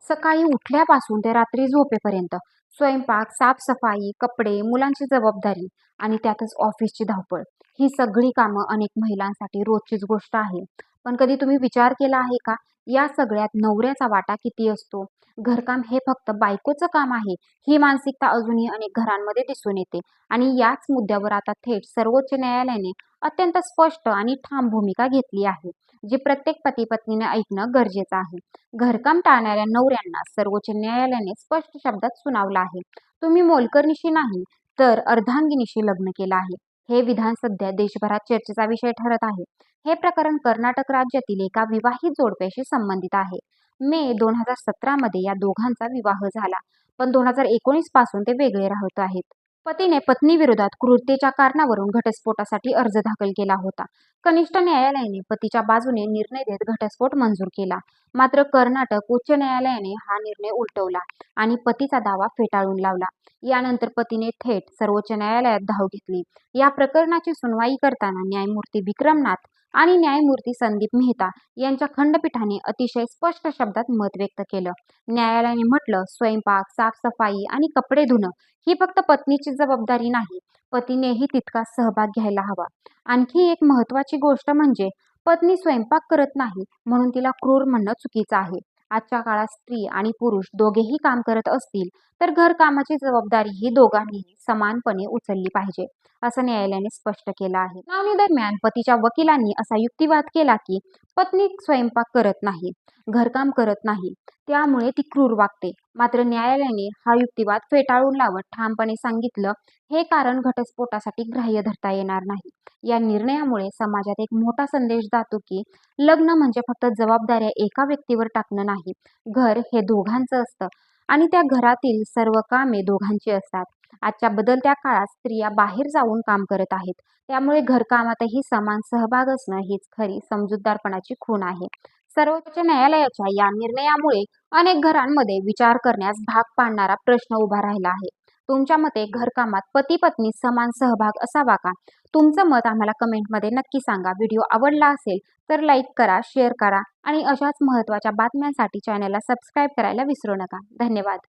सकाळी उठल्यापासून ते रात्री झोपेपर्यंत स्वयंपाक, साफसफाई, कपडे, मुलांची जबाबदारी आणि त्यातच ऑफिसची धावपळ. ही सगळी कामं अनेक महिलांसाठी रोजचीच गोष्ट आहे. पण कधी तुम्ही विचार केला आहे का? या सगळ्यात नवऱ्याचा वाटा किती असतो? घरकाम हे फक्त बायकोचं काम आहे, ही मानसिकता अजूनही अनेक घरांमध्ये दिसून येते. आणि याच मुद्द्यावर आता थेट सर्वोच्च न्यायालयाने अत्यंत स्पष्ट आणि ठाम भूमिका घेतली आहे, जी प्रत्येक पती-पत्नीने ऐकणं गरजेचं आहे. घरकाम टाळणाऱ्या नवऱ्यांना सर्वोच्च न्यायालयाने स्पष्ट शब्दात सुनावलं आहे. तुम्ही मोलकरणीशी नाही, तर अर्धांगिनीशी लग्न केलं आहे. हे विधान सध्या देशभरात चर्चेचा विषय ठरत आहे. हे प्रकरण कर्नाटक राज्यातील एका विवाहित जोडप्याशी संबंधित आहे. मे 2017 मध्ये या दोघांचा विवाह झाला, पण 2019 पासून ते वेगळे राहत आहेत. पतीने पत्नीविरोधात क्रूरतेच्या कारणावरून घटस्फोटासाठी अर्ज दाखल केला होता. कनिष्ठ न्यायालयाने पतीच्या बाजूने निर्णय देत घटस्फोट मंजूर केला. मात्र कर्नाटक उच्च न्यायालयाने हा निर्णय उलटवला आणि पतीचा दावा फेटाळून लावला. यानंतर पतीने थेट सर्वोच्च न्यायालयात धाव घेतली. या प्रकरणाची सुनवाई करताना न्यायमूर्ती विक्रमनाथ आणि न्यायमूर्ती संदीप मेहता यांच्या खंडपीठाने अतिशय स्पष्ट शब्दात मत व्यक्त केलं. न्यायालयाने म्हटलं, स्वयंपाक, साफसफाई आणि कपडे धुणं ही फक्त पत्नीची जबाबदारी नाही, पतीनेही तितकाच सहभाग घ्यायला हवा. आणखी एक महत्त्वाची गोष्ट म्हणजे पत्नी स्वयंपाक करत नाही म्हणून तिला क्रूर म्हणणं चुकीचं आहे. आजच्या काळात स्त्री आणि पुरुष दोघेही काम करत असतील तर घरकामाची जबाबदारी ही दोघांनीही समानपणे उचलली पाहिजे, असं न्यायालयाने स्पष्ट केलं आहे. सुनावणीदरम्यान पतीच्या वकिलांनी असा युक्तिवाद केला की पत्नी स्वयंपाक करत नाही, घरकाम करत नाही, त्यामुळे ती क्रूर वागते. मात्र न्यायालयाने हा युक्तिवाद फेटाळून लावत ठामपणे सांगितलं, हे कारण घटस्फोटासाठी ग्राह्य धरता येणार नाही. या निर्णयामुळे समाजात एक मोठा संदेश जातो की लग्न म्हणजे फक्त जबाबदाऱ्या एका व्यक्तीवर टाकणं नाही. घर हे दोघांचं असतं आणि त्या घरातील सर्व कामे दोघांची असतात. आजच्या बदलत्या काळात स्त्रिया बाहेर जाऊन काम करत आहेत. त्यामुळे घरकामातही समान सहभाग असणं हीच खरी समजूतदारपणाची खूण आहे. सर्वोच्च न्यायालयाच्या या निर्णयामुळे अनेक घरांमध्ये विचार करण्यास भाग पाडणारा प्रश्न उभा राहिला आहे. तुमच्या मते घरकामात पती-पत्नी समान सहभाग असावा का? तुमचं मत आम्हाला कमेंटमध्ये नक्की सांगा. व्हिडिओ आवडला असेल तर लाईक करा, शेअर करा आणि अशाच महत्त्वाच्या बातम्यांसाठी चॅनलला सबस्क्राईब करायला विसरू नका. धन्यवाद.